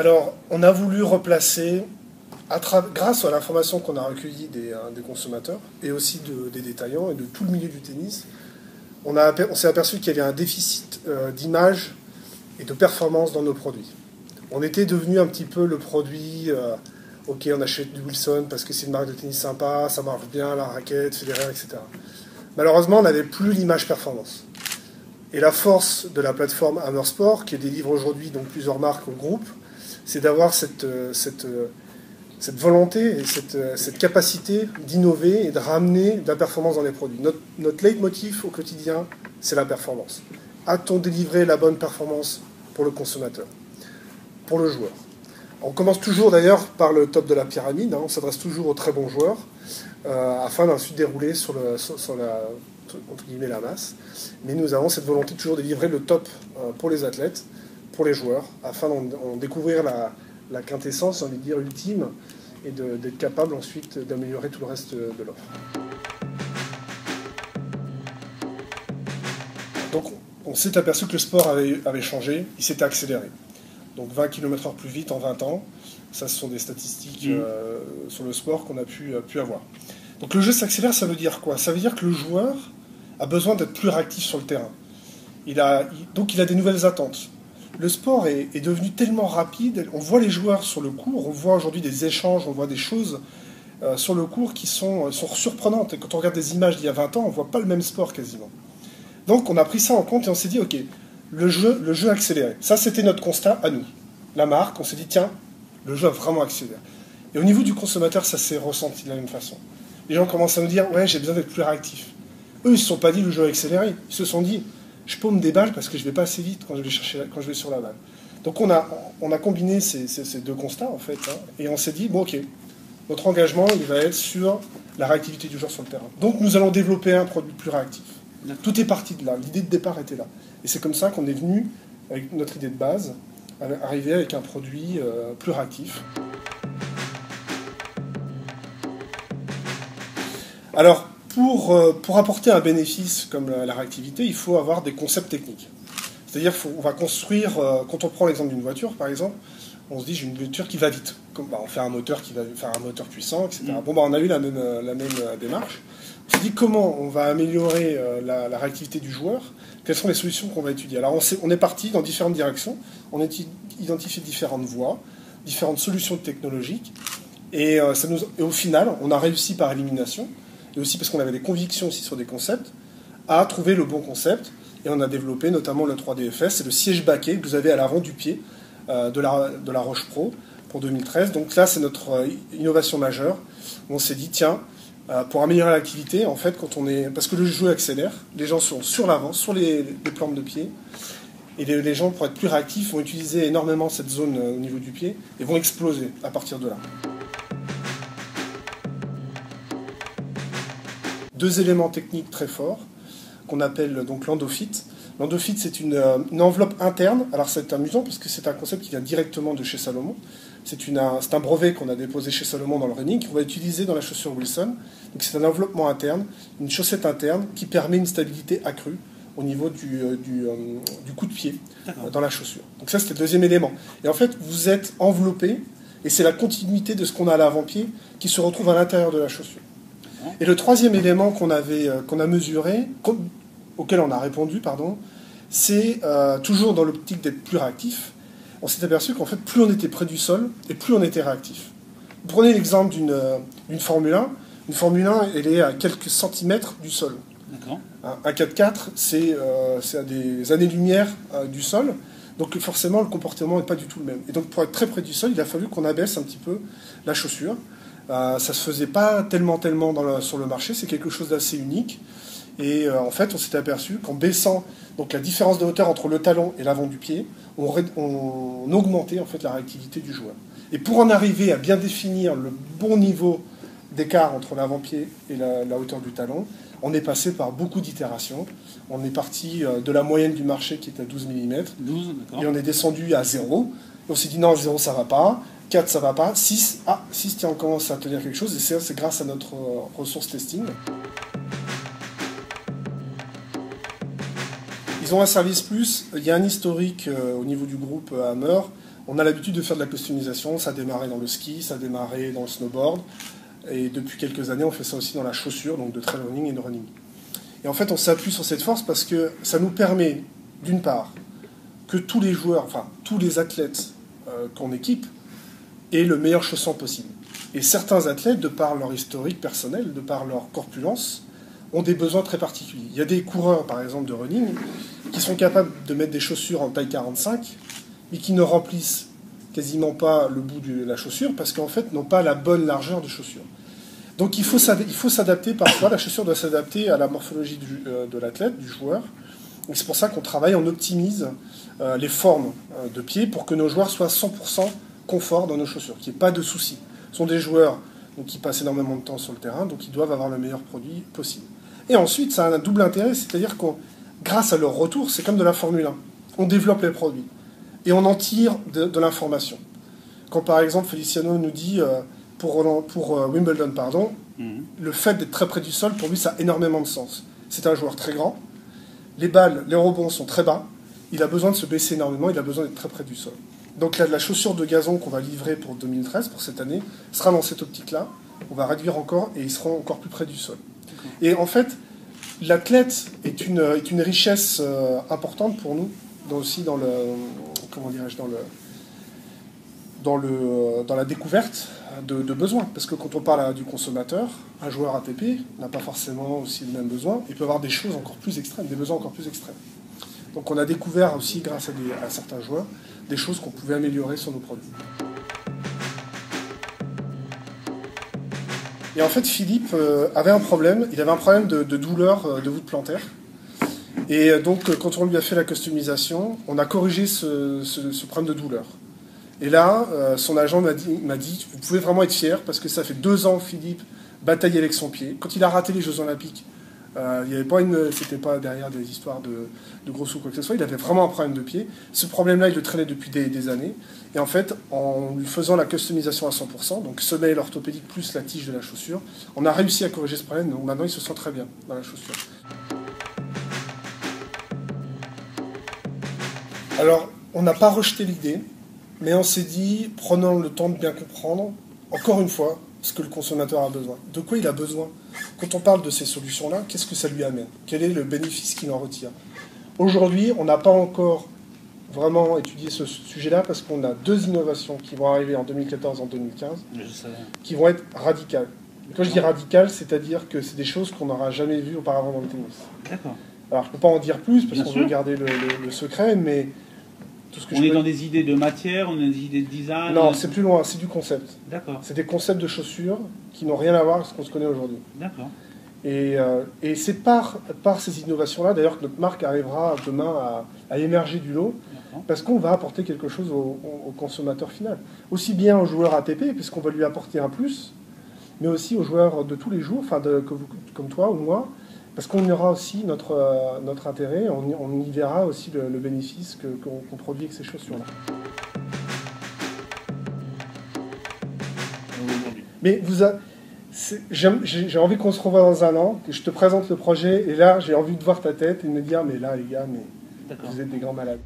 Alors, on a voulu replacer, grâce à l'information qu'on a recueillie des consommateurs, et aussi des détaillants, et de tout le milieu du tennis, on s'est aperçu qu'il y avait un déficit d'image et de performance dans nos produits. On était devenu un petit peu le produit, ok, on achète du Wilson parce que c'est une marque de tennis sympa, ça marche bien, la raquette, Federer, etc. Malheureusement, on n'avait plus l'image performance. Et la force de la plateforme Hammer Sport, qui délivre aujourd'hui donc plusieurs marques au groupe, c'est d'avoir cette volonté et cette capacité d'innover et de ramener de la performance dans les produits. Notre leitmotiv au quotidien, c'est la performance. A-t-on délivré la bonne performance pour le consommateur, pour le joueur? On commence toujours d'ailleurs par le top de la pyramide, on s'adresse toujours aux très bons joueurs, afin d'ensuite dérouler sur entre guillemets, la masse. Mais nous avons cette volonté toujours de livrer le top pour les athlètes, pour les joueurs, afin d'en découvrir la quintessence, j'ai envie de dire, ultime, et d'être capable ensuite d'améliorer tout le reste de l'offre. Donc on s'est aperçu que le sport avait changé, il s'était accéléré. Donc 20 km/h plus vite en 20 ans, ça ce sont des statistiques sur le sport qu'on a pu avoir. Donc le jeu s'accélère, ça veut dire quoi? Ça veut dire que le joueur a besoin d'être plus réactif sur le terrain. Donc il a des nouvelles attentes. Le sport est devenu tellement rapide, on voit les joueurs sur le court, on voit aujourd'hui des échanges, on voit des choses sur le court qui sont surprenantes. Et quand on regarde des images d'il y a 20 ans, on ne voit pas le même sport quasiment. Donc on a pris ça en compte et on s'est dit, ok, le jeu accéléré. Ça, c'était notre constat à nous. La marque, on s'est dit, tiens, le jeu a vraiment accéléré. Et au niveau du consommateur, ça s'est ressenti de la même façon. Les gens commencent à nous dire, ouais, j'ai besoin d'être plus réactif. Eux, ils ne se sont pas dit, le jeu a accéléré. Ils se sont dit, je paume des balles parce que je ne vais pas assez vite quand je vais sur la balle. Donc on a combiné ces deux constats, en fait, et on s'est dit, bon, ok, notre engagement, il va être sur la réactivité du joueur sur le terrain. Donc nous allons développer un produit plus réactif. Tout est parti de là, l'idée de départ était là. Et c'est comme ça qu'on est venu, avec notre idée de base, arriver avec un produit plus réactif. Alors, pour apporter un bénéfice comme la réactivité, il faut avoir des concepts techniques. C'est-à-dire qu'on va construire, quand on prend l'exemple d'une voiture, par exemple, on se dit j'ai une voiture qui va vite. On fait un moteur qui va faire un moteur puissant, etc. Bon, on a eu la même démarche. On s'est dit comment on va améliorer la réactivité du joueur, quelles sont les solutions qu'on va étudier. Alors on est parti dans différentes directions, on a identifié différentes voies, différentes solutions technologiques, et au final, on a réussi par élimination, et aussi parce qu'on avait des convictions aussi sur des concepts, à trouver le bon concept, et on a développé notamment le 3DFS, c'est le siège baquet que vous avez à l'avant du pied de la Roche Pro pour 2013. Donc là, c'est notre innovation majeure. On s'est dit, tiens, pour améliorer l'activité, en fait, parce que le jeu accélère, les gens sont sur l'avant, sur les plantes de pied, et les gens, pour être plus réactifs, vont utiliser énormément cette zone au niveau du pied et vont exploser à partir de là. Deux éléments techniques très forts qu'on appelle donc l'endofit. L'endofit, c'est une enveloppe interne. Alors c'est amusant parce que c'est un concept qui vient directement de chez Salomon. C'est un brevet qu'on a déposé chez Salomon dans le running qu'on va utiliser dans la chaussure Wilson. Donc c'est un enveloppement interne, une chaussette interne qui permet une stabilité accrue au niveau du coup de pied dans la chaussure. Donc ça, c'était le deuxième élément. Et en fait, vous êtes enveloppé et c'est la continuité de ce qu'on a à l'avant-pied qui se retrouve à l'intérieur de la chaussure. Et le troisième élément qu'on a mesuré, auquel on a répondu, c'est toujours dans l'optique d'être plus réactif. On s'est aperçu qu'en fait, plus on était près du sol et plus on était réactif. Vous prenez l'exemple d'une Formule 1. Une Formule 1, elle est à quelques centimètres du sol. Un 4x4, c'est à des années-lumière du sol. Donc forcément, le comportement n'est pas du tout le même. Et donc pour être très près du sol, il a fallu qu'on abaisse un petit peu la chaussure. Ça ne se faisait pas tellement sur le marché, c'est quelque chose d'assez unique. Et en fait, on s'était aperçu qu'en baissant donc la différence de hauteur entre le talon et l'avant du pied, on augmentait en fait la réactivité du joueur. Et pour en arriver à bien définir le bon niveau d'écart entre l'avant-pied et la hauteur du talon, on est passé par beaucoup d'itérations. On est parti de la moyenne du marché qui est à 12 mm. Et on est descendu à 0. Et on s'est dit non, 0 ça va pas. 4 ça va pas. 6, tiens, on commence à tenir quelque chose. Et c'est grâce à notre ressource testing. Ils ont un service plus. Il y a un historique au niveau du groupe Hammer. On a l'habitude de faire de la customisation, ça a démarré dans le ski, ça a démarré dans le snowboard, et depuis quelques années, on fait ça aussi dans la chaussure, donc de trail running et de running. Et en fait, on s'appuie sur cette force parce que ça nous permet, d'une part, que tous les joueurs, enfin tous les athlètes qu'on équipe, aient le meilleur chaussant possible. Et certains athlètes, de par leur historique personnel, de par leur corpulence, ont des besoins très particuliers. Il y a des coureurs, par exemple, de running, qui sont capables de mettre des chaussures en taille 45, mais qui ne remplissent quasiment pas le bout de la chaussure, parce qu'en fait, n'ont pas la bonne largeur de chaussure. Donc il faut s'adapter parfois, la chaussure doit s'adapter à la morphologie de l'athlète, du joueur. Et c'est pour ça qu'on travaille, on optimise les formes de pied pour que nos joueurs soient 100% confort dans nos chaussures, qu'il n'y ait pas de soucis. Ce sont des joueurs donc, qui passent énormément de temps sur le terrain, donc ils doivent avoir le meilleur produit possible. Et ensuite, ça a un double intérêt, c'est-à-dire qu'on, grâce à leur retour, c'est comme de la Formule 1. On développe les produits et on en tire de l'information. Quand par exemple Feliciano nous dit pour Wimbledon, le fait d'être très près du sol, pour lui, ça a énormément de sens. C'est un joueur très grand, les balles, les rebonds sont très bas, il a besoin de se baisser énormément, il a besoin d'être très près du sol. Donc la chaussure de gazon qu'on va livrer pour 2013, pour cette année, sera dans cette optique-là. On va réduire encore et ils seront encore plus près du sol. Et en fait, l'athlète est une richesse importante pour nous, aussi dans le, comment dirais-je, dans la découverte de besoins. Parce que quand on parle du consommateur, un joueur ATP n'a pas forcément aussi le même besoin. Il peut avoir des choses encore plus extrêmes, des besoins encore plus extrêmes. Donc on a découvert aussi, grâce à certains joueurs, des choses qu'on pouvait améliorer sur nos produits. Et en fait, Philippe avait un problème. Il avait un problème de douleur de voûte plantaire. Et donc, quand on lui a fait la customisation, on a corrigé ce problème de douleur. Et là, son agent m'a dit, vous pouvez vraiment être fier, parce que ça fait 2 ans que Philippe bataille avec son pied. Quand il a raté les Jeux Olympiques, c'était pas derrière des histoires de gros sous ou quoi que ce soit. Il avait vraiment un problème de pied. Ce problème-là, il le traînait depuis des années. Et en fait, en lui faisant la customisation à 100%, donc semelle orthopédique plus la tige de la chaussure, on a réussi à corriger ce problème. Donc maintenant, il se sent très bien dans la chaussure. Alors, on n'a pas rejeté l'idée, mais on s'est dit, prenons le temps de bien comprendre, encore une fois, ce que le consommateur a besoin. De quoi il a besoin? Quand on parle de ces solutions-là, qu'est-ce que ça lui amène? Quel est le bénéfice qu'il en retire? Aujourd'hui, on n'a pas encore vraiment étudié ce sujet-là parce qu'on a 2 innovations qui vont arriver en 2014 et en 2015 qui vont être radicales. Quand je dis radicales, c'est-à-dire que c'est des choses qu'on n'aura jamais vues auparavant dans le tennis. D'accord. Alors, je ne peux pas en dire plus parce qu'on veut garder le secret, mais... On est dans des idées de matière, on a des idées de design. Non, c'est plus loin, c'est du concept. D'accord. C'est des concepts de chaussures qui n'ont rien à voir avec ce qu'on se connaît aujourd'hui. D'accord. Et c'est par ces innovations-là, d'ailleurs, que notre marque arrivera demain à émerger du lot, parce qu'on va apporter quelque chose au consommateur final. Aussi bien au joueur ATP, puisqu'on va lui apporter un plus, mais aussi aux joueurs de tous les jours, comme toi ou moi, parce qu'on y aura aussi notre intérêt, on y verra aussi le bénéfice qu'on produit avec ces chaussures-là. Mais j'ai envie qu'on se revoie dans un an, que je te présente le projet, et là j'ai envie de voir ta tête et de me dire, mais là les gars, mais vous êtes des grands malades.